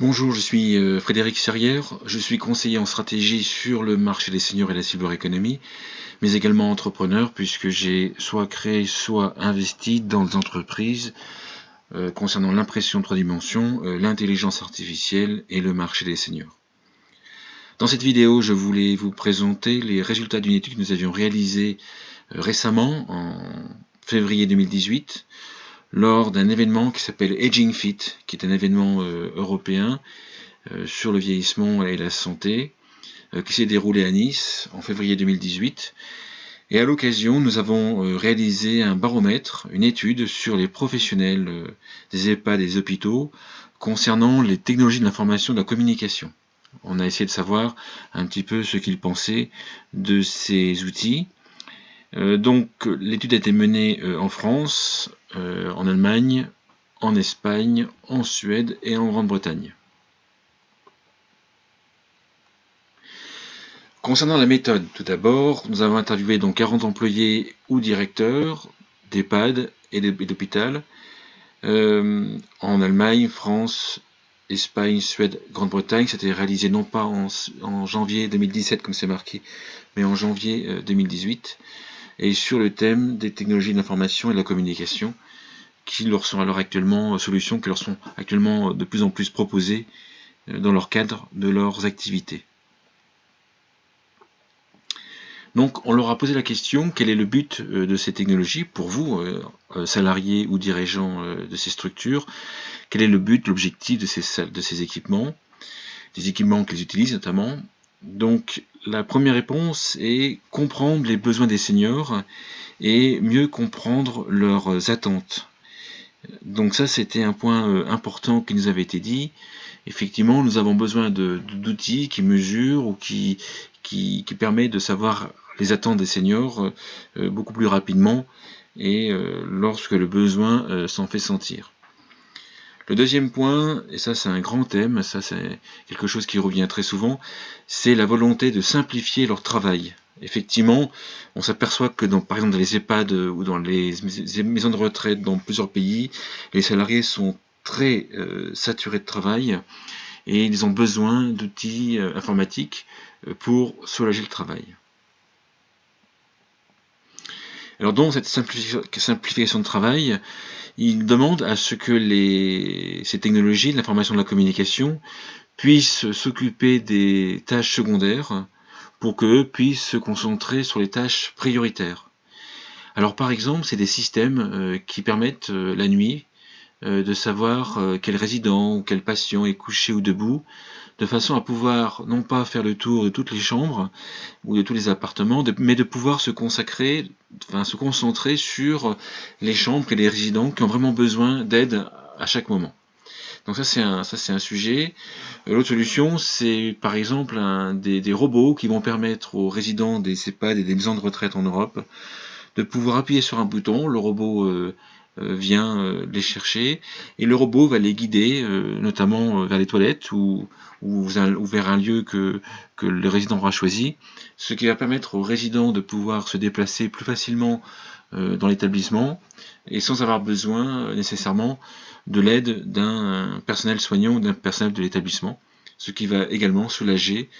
Bonjour, je suis Frédéric Serrière, je suis conseiller en stratégie sur le marché des seniors et la silver economy, mais également entrepreneur puisque j'ai soit créé soit investi dans des entreprises concernant l'impression 3 dimensions, l'intelligence artificielle et le marché des seniors. Dans cette vidéo, je voulais vous présenter les résultats d'une étude que nous avions réalisée récemment, en février 2018, lors d'un événement qui s'appelle Aging Fit, qui est un événement européen sur le vieillissement et la santé, qui s'est déroulé à Nice en février 2018. Et à l'occasion, nous avons réalisé un baromètre, une étude sur les professionnels des EHPAD et des hôpitaux concernant les technologies de l'information et de la communication. On a essayé de savoir un petit peu ce qu'ils pensaient de ces outils. Donc l'étude a été menée en France, en Allemagne, en Espagne, en Suède et en Grande-Bretagne. Concernant la méthode, tout d'abord, nous avons interviewé donc 40 employés ou directeurs d'EHPAD et d'hôpital en Allemagne, France, Espagne, Suède, Grande-Bretagne. C'était réalisé non pas en janvier 2017 comme c'est marqué, mais en janvier 2018. Et sur le thème des technologies de l'information et de la communication, qui leur sont alors actuellement solutions qui leur sont actuellement de plus en plus proposées dans leur cadre de leurs activités. Donc on leur a posé la question, quel est le but de ces technologies pour vous, salariés ou dirigeants de ces structures, quel est le but, l'objectif de ces équipements, des équipements qu'ils utilisent notamment. Donc la première réponse est comprendre les besoins des seniors et mieux comprendre leurs attentes. Donc ça c'était un point important qui nous avait été dit. Effectivement, nous avons besoin d'outils qui mesurent ou qui permettent de savoir les attentes des seniors beaucoup plus rapidement et lorsque le besoin s'en fait sentir. Le deuxième point, et ça c'est un grand thème, ça c'est quelque chose qui revient très souvent, c'est la volonté de simplifier leur travail. Effectivement, on s'aperçoit que par exemple dans les EHPAD ou dans les maisons de retraite dans plusieurs pays, les salariés sont très saturés de travail et ils ont besoin d'outils informatiques pour soulager le travail. Alors dans cette simplification de travail, il demande à ce que ces technologies de l'information et de la communication puissent s'occuper des tâches secondaires pour qu'eux puissent se concentrer sur les tâches prioritaires. Alors par exemple, c'est des systèmes qui permettent la nuit de savoir quel résident ou quel patient est couché ou debout, de façon à pouvoir non pas faire le tour de toutes les chambres ou de tous les appartements, mais de pouvoir se concentrer sur les chambres et les résidents qui ont vraiment besoin d'aide à chaque moment. Donc ça c'est un sujet. L'autre solution, c'est par exemple des robots qui vont permettre aux résidents des EHPAD et des maisons de retraite en Europe de pouvoir appuyer sur un bouton, le robot vient les chercher et le robot va les guider notamment vers les toilettes ou vers un lieu que le résident aura choisi, ce qui va permettre aux résidents de pouvoir se déplacer plus facilement dans l'établissement et sans avoir besoin nécessairement de l'aide d'un personnel soignant ou d'un personnel de l'établissement, ce qui va également soulager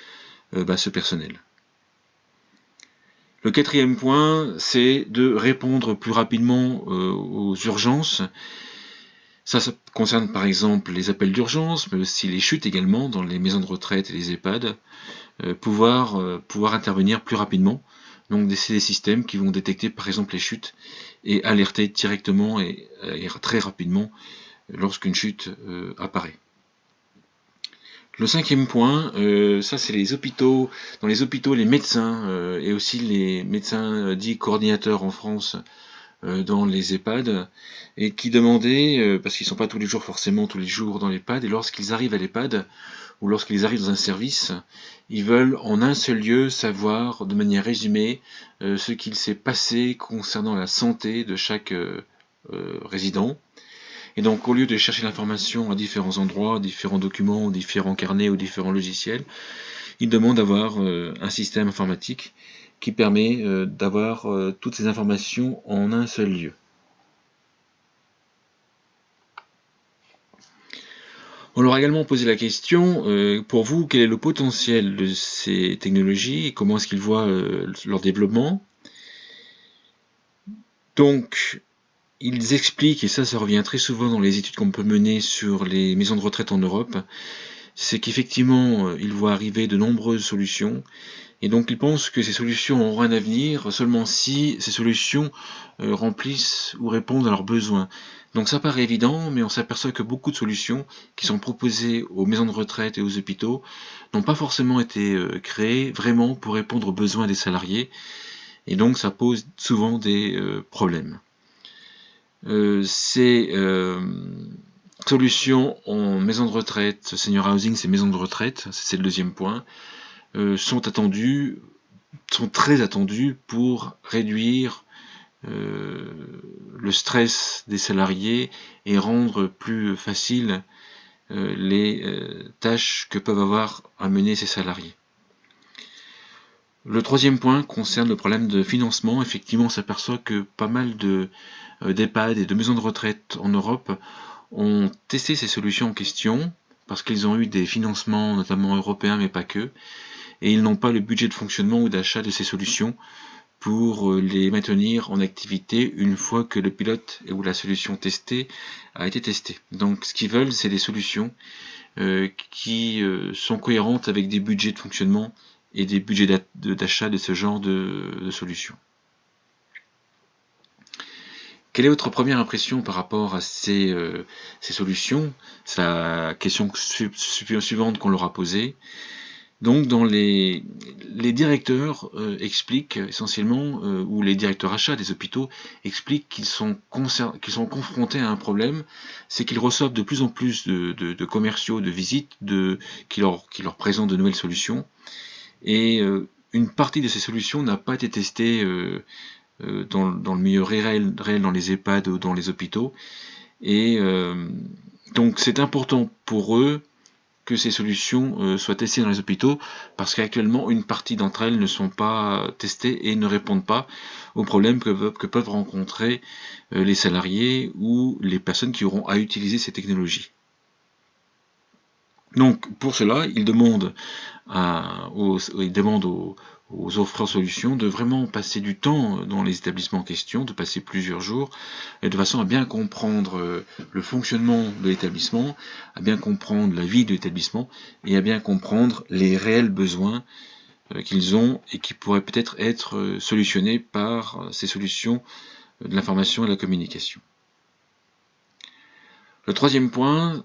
ce personnel. Le quatrième point, c'est de répondre plus rapidement aux urgences. Ça concerne par exemple les appels d'urgence, mais aussi les chutes également dans les maisons de retraite et les EHPAD. Pouvoir intervenir plus rapidement. Donc c'est des systèmes qui vont détecter par exemple les chutes et alerter directement et très rapidement lorsqu'une chute apparaît. Le cinquième point, ça c'est les hôpitaux. Dans les hôpitaux, les médecins et aussi les médecins dits coordinateurs en France dans les EHPAD et qui demandaient, parce qu'ils ne sont pas tous les jours forcément tous les jours dans l'EHPAD, et lorsqu'ils arrivent à l'EHPAD ou lorsqu'ils arrivent dans un service, ils veulent en un seul lieu savoir de manière résumée ce qu'il s'est passé concernant la santé de chaque résident. Et donc, au lieu de chercher l'information à différents endroits, différents documents, différents carnets ou différents logiciels, ils demandent d'avoir un système informatique qui permet d'avoir toutes ces informations en un seul lieu. On leur a également posé la question, pour vous, quel est le potentiel de ces technologies et comment est-ce qu'ils voient leur développement? Donc, ils expliquent, et ça revient très souvent dans les études qu'on peut mener sur les maisons de retraite en Europe, c'est qu'effectivement, ils voient arriver de nombreuses solutions, et donc ils pensent que ces solutions auront un avenir seulement si ces solutions remplissent ou répondent à leurs besoins. Donc ça paraît évident, mais on s'aperçoit que beaucoup de solutions qui sont proposées aux maisons de retraite et aux hôpitaux n'ont pas forcément été créées vraiment pour répondre aux besoins des salariés, et donc ça pose souvent des problèmes. Ces solutions en maison de retraite, senior housing, ces maisons de retraite, c'est le deuxième point, sont très attendues pour réduire le stress des salariés et rendre plus facile les tâches que peuvent avoir à mener ces salariés. Le troisième point concerne le problème de financement. Effectivement, on s'aperçoit que pas mal d'EHPAD et de maisons de retraite en Europe ont testé ces solutions en question parce qu'ils ont eu des financements, notamment européens, mais pas que, et ils n'ont pas le budget de fonctionnement ou d'achat de ces solutions pour les maintenir en activité une fois que le pilote ou la solution testée a été testée. Donc ce qu'ils veulent, c'est des solutions qui sont cohérentes avec des budgets de fonctionnement et des budgets d'achat de ce genre de solutions. Quelle est votre première impression par rapport à ces solutions? C'est la question suivante qu'on leur a posée. Donc les directeurs expliquent essentiellement, ou les directeurs achats des hôpitaux expliquent qu'ils sont confrontés à un problème, c'est qu'ils reçoivent de plus en plus de commerciaux, de visites, qui leur présentent de nouvelles solutions, et une partie de ces solutions n'a pas été testée dans le milieu réel dans les EHPAD ou dans les hôpitaux, et donc c'est important pour eux que ces solutions soient testées dans les hôpitaux, parce qu'actuellement une partie d'entre elles ne sont pas testées et ne répondent pas aux problèmes que peuvent rencontrer les salariés ou les personnes qui auront à utiliser ces technologies. Donc pour cela, ils demandent aux offreurs solutions de vraiment passer du temps dans les établissements en question, de passer plusieurs jours, et de façon à bien comprendre le fonctionnement de l'établissement, à bien comprendre la vie de l'établissement, et à bien comprendre les réels besoins qu'ils ont et qui pourraient peut-être être solutionnés par ces solutions de l'information et de la communication. Le troisième point,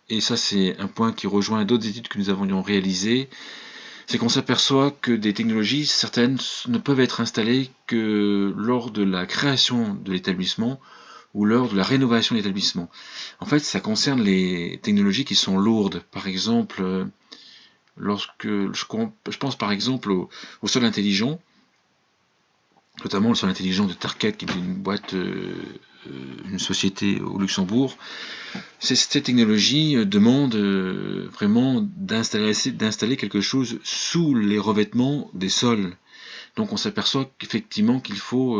et ça c'est un point qui rejoint d'autres études que nous avions réalisées, c'est qu'on s'aperçoit que des technologies, certaines ne peuvent être installées que lors de la création de l'établissement ou lors de la rénovation de l'établissement. En fait, ça concerne les technologies qui sont lourdes. Par exemple, lorsque je pense par exemple au sol intelligent, notamment le sol intelligent de Target, qui est une boîte, une société au Luxembourg. Cette technologie demande vraiment d'installer quelque chose sous les revêtements des sols. Donc on s'aperçoit qu'effectivement qu'il faut,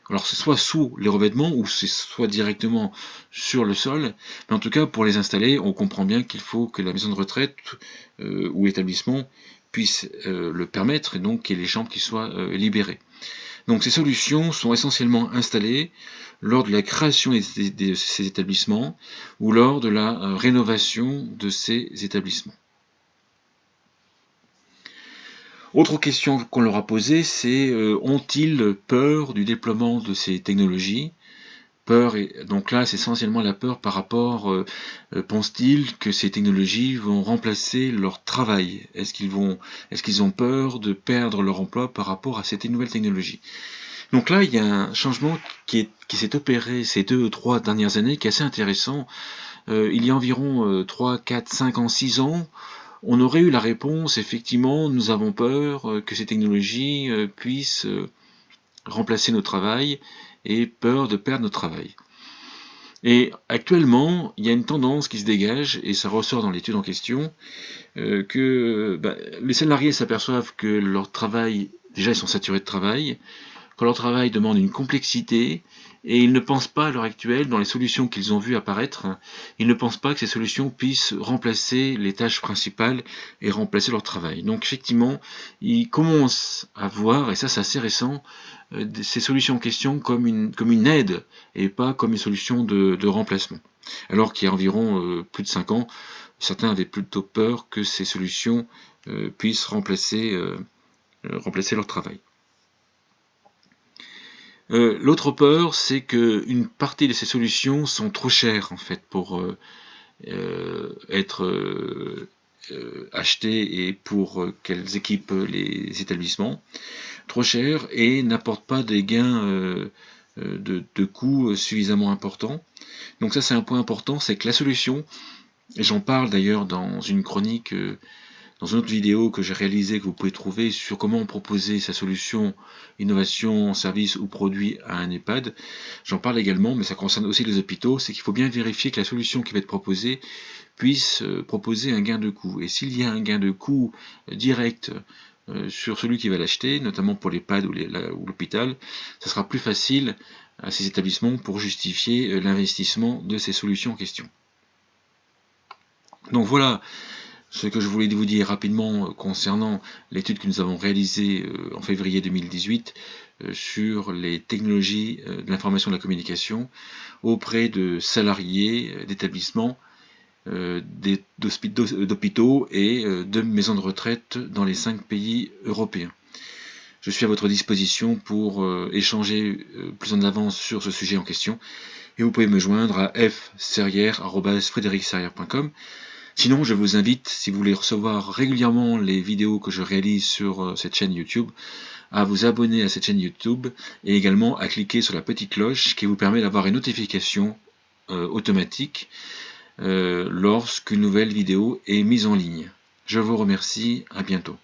alors c'est soit sous les revêtements ou c'est soit directement sur le sol, mais en tout cas pour les installer, on comprend bien qu'il faut que la maison de retraite ou l'établissement puisse le permettre, et donc qu'il y ait les chambres qui soient libérées. Donc ces solutions sont essentiellement installées lors de la création de ces établissements ou lors de la rénovation de ces établissements. Autre question qu'on leur a posée, c'est ont-ils peur du déploiement de ces technologies? Peur, et donc là c'est essentiellement la peur par rapport, pensent-ils que ces technologies vont remplacer leur travail? Est-ce qu'ils ont peur de perdre leur emploi par rapport à cette nouvelle technologie? Donc là, il y a un changement qui s'est opéré ces 2 ou 3 dernières années, qui est assez intéressant. Il y a environ 3, 4, 5 ans, 6 ans, on aurait eu la réponse, effectivement, nous avons peur que ces technologies puissent remplacer notre travail, et peur de perdre notre travail. Et actuellement, il y a une tendance qui se dégage, et ça ressort dans l'étude en question, que les salariés s'aperçoivent que leur travail, déjà ils sont saturés de travail, que leur travail demande une complexité Et ils ne pensent pas à l'heure actuelle, dans les solutions qu'ils ont vues apparaître, ils ne pensent pas que ces solutions puissent remplacer les tâches principales et remplacer leur travail. Donc effectivement, ils commencent à voir, et ça c'est assez récent, ces solutions en question comme une aide et pas comme une solution de remplacement. Alors qu'il y a environ plus de 5 ans, certains avaient plutôt peur que ces solutions puissent remplacer leur travail. L'autre peur, c'est qu'une partie de ces solutions sont trop chères en fait pour être achetées et pour qu'elles équipent les établissements. Trop chères et n'apportent pas des gains de coûts suffisamment importants. Donc ça c'est un point important, c'est que la solution, et j'en parle d'ailleurs dans une chronique dans une autre vidéo que j'ai réalisée, que vous pouvez trouver sur comment proposer sa solution, innovation, service ou produit à un EHPAD, j'en parle également, mais ça concerne aussi les hôpitaux, c'est qu'il faut bien vérifier que la solution qui va être proposée puisse proposer un gain de coût. Et s'il y a un gain de coût direct sur celui qui va l'acheter, notamment pour l'EHPAD ou l'hôpital, ça sera plus facile à ces établissements pour justifier l'investissement de ces solutions en question. Donc voilà ce que je voulais vous dire rapidement concernant l'étude que nous avons réalisée en février 2018 sur les technologies de l'information et de la communication auprès de salariés d'établissements, d'hôpitaux et de maisons de retraite dans les 5 pays européens. Je suis à votre disposition pour échanger plus en avance sur ce sujet en question et vous pouvez me joindre à fserrière@frédéricserrière.com. Sinon, je vous invite, si vous voulez recevoir régulièrement les vidéos que je réalise sur cette chaîne YouTube, à vous abonner à cette chaîne YouTube et également à cliquer sur la petite cloche qui vous permet d'avoir une notification automatique lorsqu'une nouvelle vidéo est mise en ligne. Je vous remercie, à bientôt.